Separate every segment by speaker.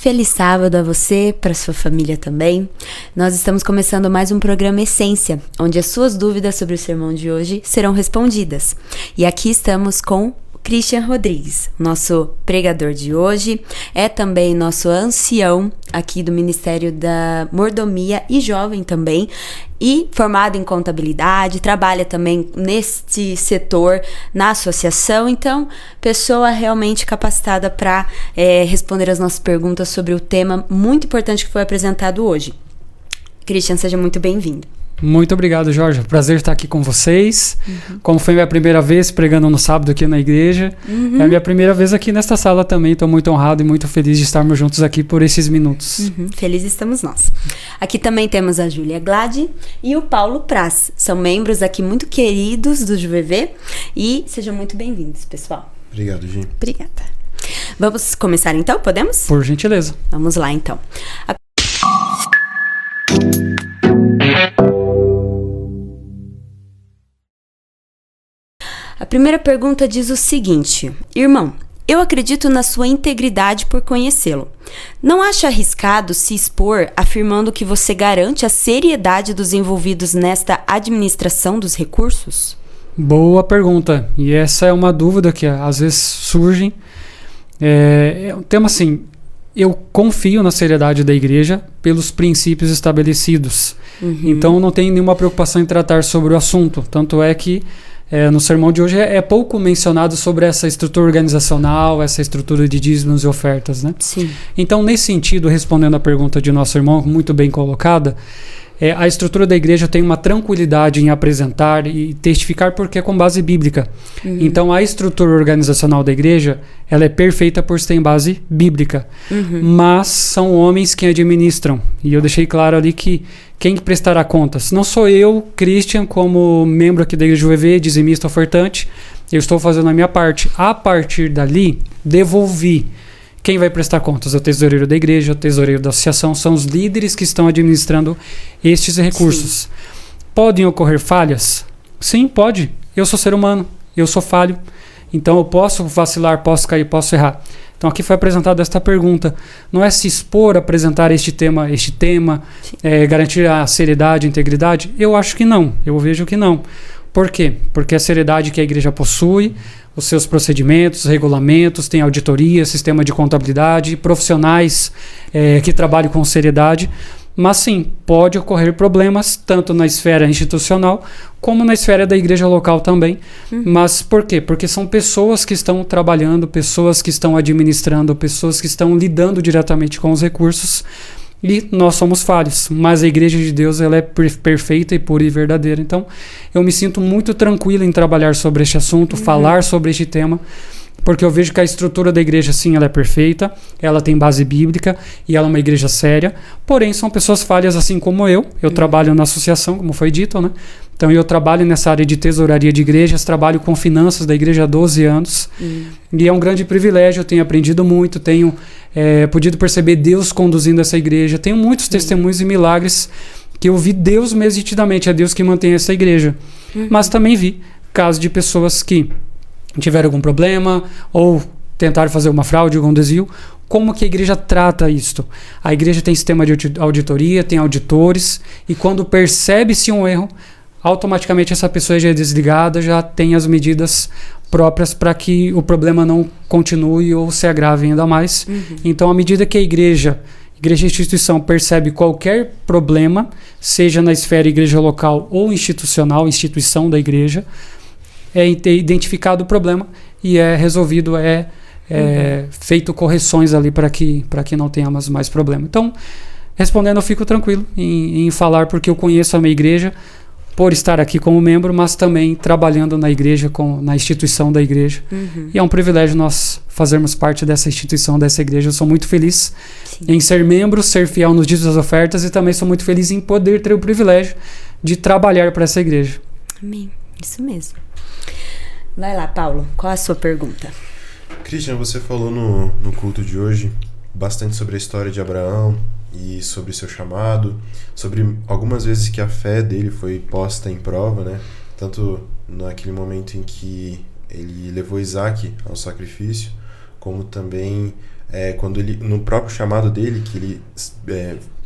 Speaker 1: feliz sábado a você, para sua família também. Nós estamos começando mais um programa Essência, onde as suas dúvidas sobre o sermão de hoje serão respondidas. E aqui estamos com Christian Rodrigues, nosso pregador de hoje, é também nosso ancião aqui do Ministério da Mordomia e jovem também, e formado em contabilidade, trabalha também neste setor, na associação, então, pessoa realmente capacitada para responder as nossas perguntas sobre o tema muito importante que foi apresentado hoje. Christian, seja muito bem-vindo.
Speaker 2: Muito obrigado, Jorge. Prazer estar aqui com vocês. Como foi minha primeira vez pregando no sábado aqui na igreja, é a minha primeira vez aqui nesta sala também. Estou muito honrado e muito feliz de estarmos juntos aqui por esses minutos.
Speaker 1: Felizes estamos nós. Aqui também temos a Júlia Glade e o Paulo Praz. São membros aqui muito queridos do JUVV e sejam muito bem-vindos, pessoal.
Speaker 3: Obrigado, Gi.
Speaker 1: Obrigada. Vamos começar então? Podemos?
Speaker 2: Por gentileza.
Speaker 1: Vamos lá então. A primeira pergunta diz o seguinte: irmão, eu acredito na sua integridade por conhecê-lo. Não acha arriscado se expor afirmando que você garante a seriedade dos envolvidos nesta administração dos recursos?
Speaker 2: Boa pergunta. E essa é uma dúvida que às vezes surge. É um tema assim, eu confio na seriedade da igreja pelos princípios estabelecidos. Então não tenho nenhuma preocupação em tratar sobre o assunto. Tanto é que no sermão de hoje é pouco mencionado sobre essa estrutura organizacional, essa estrutura de dízimos e ofertas, né?
Speaker 1: Sim.
Speaker 2: Então, nesse sentido, respondendo à pergunta de nosso irmão, muito bem colocada, a estrutura da igreja tem uma tranquilidade em apresentar e testificar porque é com base bíblica. Então, a estrutura organizacional da igreja, ela é perfeita por ter base bíblica. Mas são homens que administram. E eu deixei claro ali que quem prestará contas? Não sou eu, Christian, como membro aqui da Igreja UVV, dizimista ofertante. Eu estou fazendo a minha parte. A partir dali, devolvi. Quem vai prestar contas? É o tesoureiro da igreja, o tesoureiro da associação, são os líderes que estão administrando estes recursos. Sim. Podem ocorrer falhas? Sim, pode. Eu sou ser humano, eu sou falho. Então eu posso vacilar, posso cair, posso errar. Então aqui foi apresentada esta pergunta. Não é se expor, apresentar este tema, garantir a seriedade, a integridade? Eu acho que não, eu vejo que não. Por quê? Porque a seriedade que a igreja possui, os seus procedimentos, regulamentos, tem auditoria, sistema de contabilidade, profissionais que trabalham com seriedade. Mas sim, pode ocorrer problemas tanto na esfera institucional como na esfera da igreja local também. Mas por quê? Porque são pessoas que estão trabalhando, pessoas que estão administrando, pessoas que estão lidando diretamente com os recursos e nós somos falhos. Mas a igreja de Deus ela é perfeita e pura e verdadeira. Então eu me sinto muito tranquilo em trabalhar sobre este assunto, falar sobre este tema, porque eu vejo que a estrutura da igreja, sim, ela é perfeita, ela tem base bíblica e ela é uma igreja séria, porém são pessoas falhas assim como eu trabalho na associação, como foi dito, né? Então eu trabalho nessa área de tesouraria de igrejas, trabalho com finanças da igreja há 12 anos e é um grande privilégio, eu tenho aprendido muito, tenho podido perceber Deus conduzindo essa igreja, tenho muitos testemunhos e milagres que eu vi Deus mesmo nitidamente, é Deus que mantém essa igreja, mas também vi casos de pessoas que tiveram algum problema ou tentaram fazer uma fraude, algum desvio. Como que a igreja trata isto? A igreja tem sistema de auditoria, tem auditores, e quando percebe-se um erro, automaticamente essa pessoa já é desligada, já tem as medidas próprias para que o problema não continue ou se agrave ainda mais. Então, à medida que a igreja e instituição percebe qualquer problema, seja na esfera igreja local ou institucional, instituição da igreja, é identificado o problema e é resolvido, feito correções ali para que não tenhamos mais problema. Então, respondendo, eu fico tranquilo em falar, porque eu conheço a minha igreja por estar aqui como membro, mas também trabalhando na igreja, na instituição da igreja. E é um privilégio nós fazermos parte dessa instituição, dessa igreja. Eu sou muito feliz em ser membro, ser fiel nos dízimos das ofertas, e também sou muito feliz em poder ter o privilégio de trabalhar para essa igreja.
Speaker 1: Amém. Isso mesmo. Vai lá, Paulo, qual a sua pergunta?
Speaker 3: Christian, você falou no culto de hoje bastante sobre a história de Abraão e sobre seu chamado, sobre algumas vezes que a fé dele foi posta em prova, né? Tanto naquele momento em que ele levou Isaac ao sacrifício, como também quando ele, no próprio chamado dele, que ele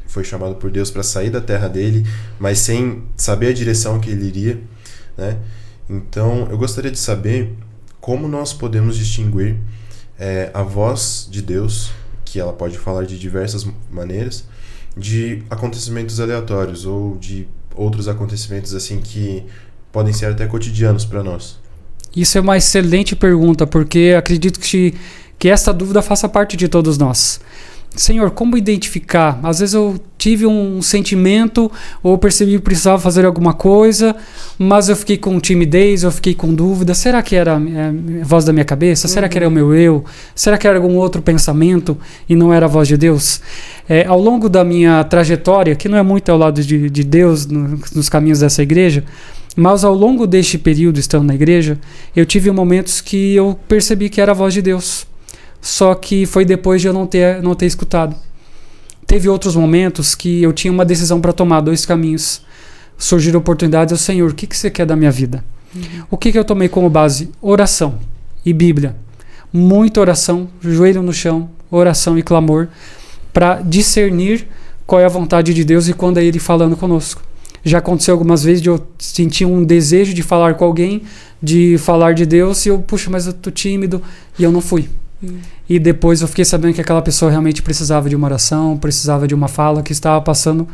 Speaker 3: foi chamado por Deus para sair da terra dele, mas sem saber a direção que ele iria, né? Então, eu gostaria de saber como nós podemos distinguir a voz de Deus, que ela pode falar de diversas maneiras, de acontecimentos aleatórios ou de outros acontecimentos assim que podem ser até cotidianos para nós.
Speaker 2: Isso é uma excelente pergunta, porque acredito que essa dúvida faça parte de todos nós. Senhor, como identificar? Às vezes eu tive um sentimento ou percebi que precisava fazer alguma coisa, mas eu fiquei com timidez, eu fiquei com dúvida. Será que era a voz da minha cabeça? Será que era o meu eu? Será que era algum outro pensamento e não era a voz de Deus? Ao longo da minha trajetória, que não é muito ao lado de Deus nos caminhos dessa igreja, mas ao longo deste período estando na igreja, eu tive momentos que eu percebi que era a voz de Deus. Só que foi depois de eu não ter escutado. Teve outros momentos que eu tinha uma decisão para tomar, 2 caminhos. Surgiram oportunidades, Senhor, o que você quer da minha vida? O que eu tomei como base? Oração e Bíblia. Muita oração, joelho no chão, oração e clamor, para discernir qual é a vontade de Deus e quando é Ele falando conosco. Já aconteceu algumas vezes de eu sentir um desejo de falar com alguém, de falar de Deus, e eu, puxa, mas eu tô tímido, e eu não fui. E depois eu fiquei sabendo que aquela pessoa realmente precisava de uma oração, precisava de uma fala, que estava passando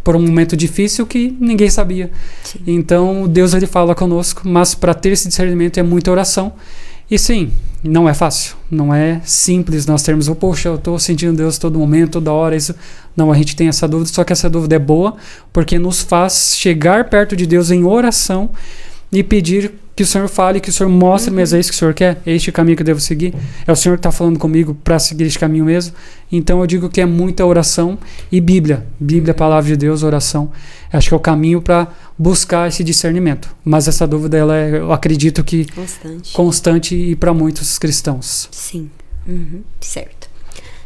Speaker 2: por um momento difícil que ninguém sabia. Sim. Então Deus, ele fala conosco, mas para ter esse discernimento é muita oração. E sim, não é fácil, não é simples nós termos, poxa, eu estou sentindo Deus todo momento, toda hora, isso. Não, a gente tem essa dúvida, só que essa dúvida é boa, porque nos faz chegar perto de Deus em oração e pedir que o Senhor fale, que o Senhor mostre, mas é isso que o Senhor quer? É este caminho que eu devo seguir? É o Senhor que está falando comigo para seguir este caminho mesmo? Então eu digo que é muita oração e Bíblia. Bíblia, palavra de Deus, oração. Acho que é o caminho para buscar esse discernimento. Mas essa dúvida, eu acredito que constante e para muitos cristãos.
Speaker 1: Sim, certo.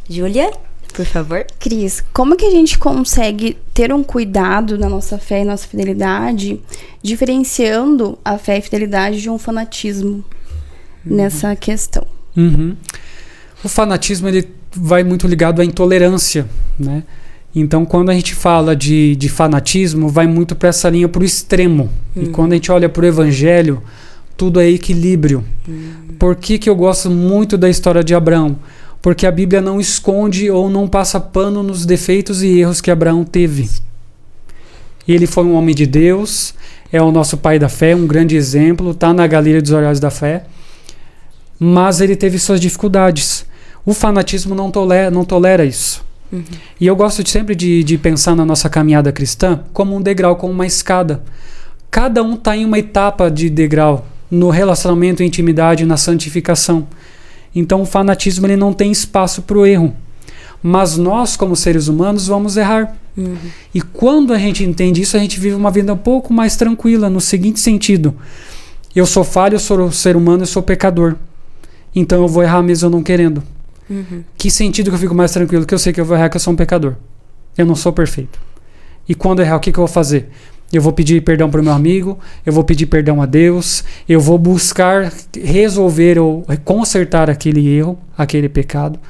Speaker 1: Júlia, por favor.
Speaker 4: Cris, como que a gente consegue ter um cuidado na nossa fé e nossa fidelidade, diferenciando a fé e fidelidade de um fanatismo nessa questão?
Speaker 2: O fanatismo, ele vai muito ligado à intolerância, né? Então, quando a gente fala de fanatismo, vai muito para essa linha, para o extremo. E quando a gente olha para o evangelho, tudo é equilíbrio. Por que eu gosto muito da história de Abraão? Porque a Bíblia não esconde ou não passa pano nos defeitos e erros que Abraão teve. Ele foi um homem de Deus, é o nosso pai da fé, um grande exemplo, está na galeria dos olhares da fé, mas ele teve suas dificuldades. O fanatismo não tolera isso. E eu gosto sempre de pensar na nossa caminhada cristã como um degrau, como uma escada. Cada um está em uma etapa de degrau, no relacionamento, intimidade, na santificação. Então o fanatismo, ele não tem espaço para o erro. Mas nós, como seres humanos, vamos errar. E quando a gente entende isso, a gente vive uma vida um pouco mais tranquila, no seguinte sentido: eu sou falho, eu sou ser humano, eu sou pecador. Então eu vou errar mesmo eu não querendo. Que sentido que eu fico mais tranquilo? Que eu sei que eu vou errar, que eu sou um pecador. Eu não sou perfeito. E quando eu errar, o que eu vou fazer? Eu vou pedir perdão para o meu amigo, eu vou pedir perdão a Deus, eu vou buscar resolver ou consertar aquele erro, aquele pecado,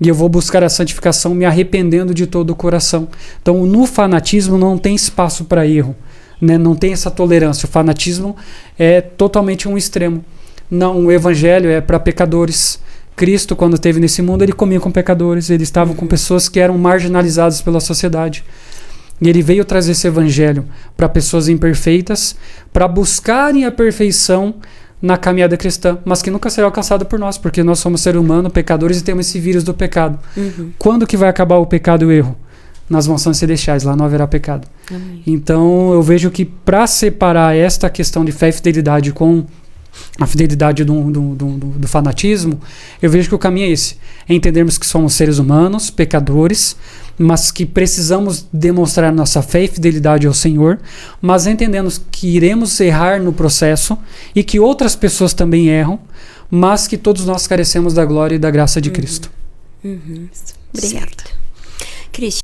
Speaker 2: e eu vou buscar a santificação me arrependendo de todo o coração. Então, no fanatismo não tem espaço para erro, né? Não tem essa tolerância. O fanatismo é totalmente um extremo. Não, o evangelho é para pecadores. Cristo, quando esteve nesse mundo, ele comia com pecadores, ele estava com pessoas que eram marginalizadas pela sociedade. E ele veio trazer esse evangelho para pessoas imperfeitas, para buscarem a perfeição na caminhada cristã, mas que nunca será alcançada por nós, porque nós somos seres humanos, pecadores, e temos esse vírus do pecado. Quando que vai acabar o pecado e o erro? Nas mansões celestiais, lá não haverá pecado. Amém. Então eu vejo que para separar esta questão de fé e fidelidade com a fidelidade do fanatismo, eu vejo que o caminho é esse: é entendermos que somos seres humanos, pecadores, mas que precisamos demonstrar nossa fé e fidelidade ao Senhor, mas entendemos que iremos errar no processo e que outras pessoas também erram, mas que todos nós carecemos da glória e da graça de Cristo.
Speaker 1: Obrigada. Cristian.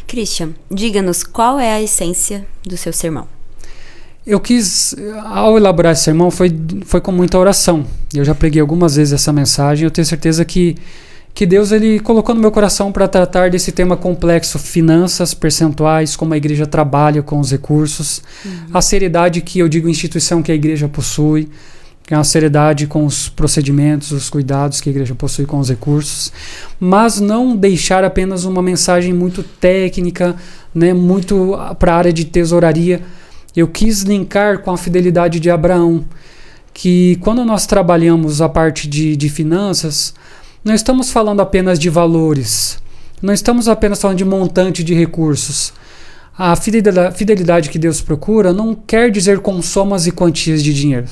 Speaker 1: Christian, diga-nos qual é a essência do seu sermão.
Speaker 2: eu quis, ao elaborar esse sermão, foi com muita oração. Eu já preguei algumas vezes essa mensagem, eu tenho certeza que Deus ele colocou no meu coração para tratar desse tema complexo, finanças, percentuais, como a igreja trabalha com os recursos, a seriedade que eu digo instituição que a igreja possui, que é uma seriedade com os procedimentos, os cuidados que a igreja possui com os recursos, mas não deixar apenas uma mensagem muito técnica, né, muito para a área de tesouraria. Eu quis linkar com a fidelidade de Abraão, que quando nós trabalhamos a parte de finanças, não estamos falando apenas de valores, não estamos apenas falando de montante de recursos. A fidelidade que Deus procura não quer dizer com somas e quantias de dinheiro,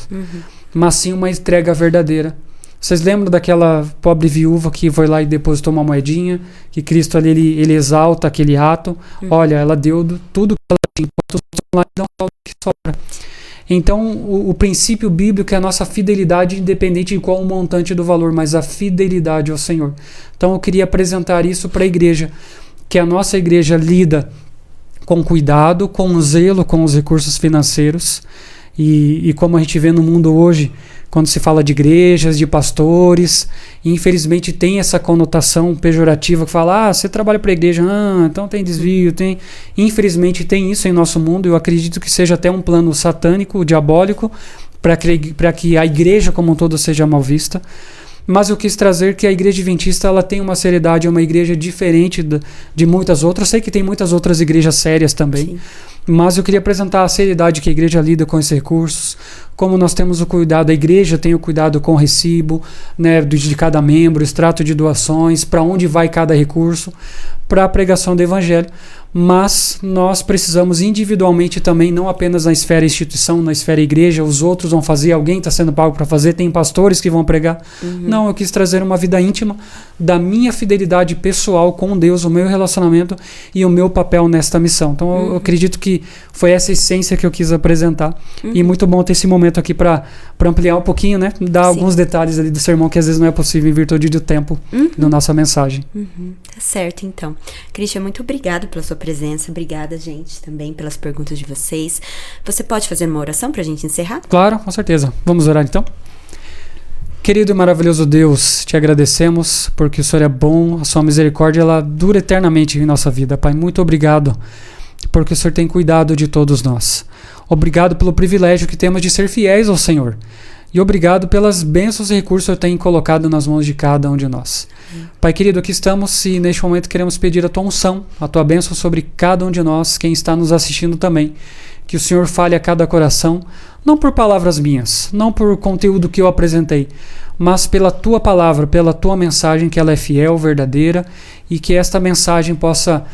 Speaker 2: mas sim uma entrega verdadeira. Vocês lembram daquela pobre viúva que foi lá e depositou uma moedinha, que Cristo ali ele exalta aquele ato? Olha, ela deu tudo que ela tinha, enquanto os outros lá dão o que sobra. Então, o princípio bíblico é a nossa fidelidade, independente de qual o montante do valor, mas a fidelidade ao Senhor. Então, eu queria apresentar isso para a igreja, que a nossa igreja lida com cuidado, com zelo com os recursos financeiros, e como a gente vê no mundo hoje, quando se fala de igrejas, de pastores, infelizmente tem essa conotação pejorativa que fala, você trabalha para a igreja, então tem desvio, tem... Infelizmente tem isso em nosso mundo, eu acredito que seja até um plano satânico, diabólico, para que a igreja como um todo seja mal vista. Mas eu quis trazer que a igreja adventista ela tem uma seriedade, é uma igreja diferente de muitas outras. Eu sei que tem muitas outras igrejas sérias também, sim, mas eu queria apresentar a seriedade que a igreja lida com esses recursos, como nós temos o cuidado, a igreja tem o cuidado com o recibo, né, de cada membro, extrato de doações, para onde vai cada recurso, para a pregação do evangelho. Mas nós precisamos individualmente também, não apenas na esfera instituição, na esfera igreja, os outros vão fazer, alguém está sendo pago para fazer, tem pastores que vão pregar. Não, eu quis trazer uma vida íntima da minha fidelidade pessoal com Deus, o meu relacionamento e o meu papel nesta missão. Então eu acredito que foi essa essência que eu quis apresentar. E muito bom ter esse momento aqui para ampliar um pouquinho, né? Dar sim, alguns detalhes ali do sermão que às vezes não é possível em virtude do tempo da nossa mensagem.
Speaker 1: Tá certo, então. Christian, muito obrigado pela sua presença. Obrigada, gente, também pelas perguntas de vocês. Você pode fazer uma oração pra gente encerrar?
Speaker 2: Claro, com certeza. Vamos orar então? Querido e maravilhoso Deus, te agradecemos porque o Senhor é bom, a sua misericórdia ela dura eternamente em nossa vida. Pai, muito obrigado porque o Senhor tem cuidado de todos nós. Obrigado pelo privilégio que temos de ser fiéis ao Senhor. E obrigado pelas bênçãos e recursos que eu tenho colocado nas mãos de cada um de nós. Pai querido, aqui estamos e neste momento queremos pedir a tua unção, a tua bênção sobre cada um de nós, quem está nos assistindo também. Que o Senhor fale a cada coração, não por palavras minhas, não por conteúdo que eu apresentei, mas pela tua palavra, pela tua mensagem, que ela é fiel, verdadeira, e que esta mensagem possa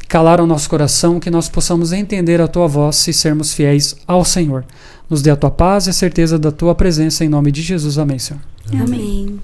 Speaker 2: calar o nosso coração, que nós possamos entender a tua voz e sermos fiéis ao Senhor. Nos dê a tua paz e a certeza da tua presença, em nome de Jesus. Amém, Senhor.
Speaker 1: Amém.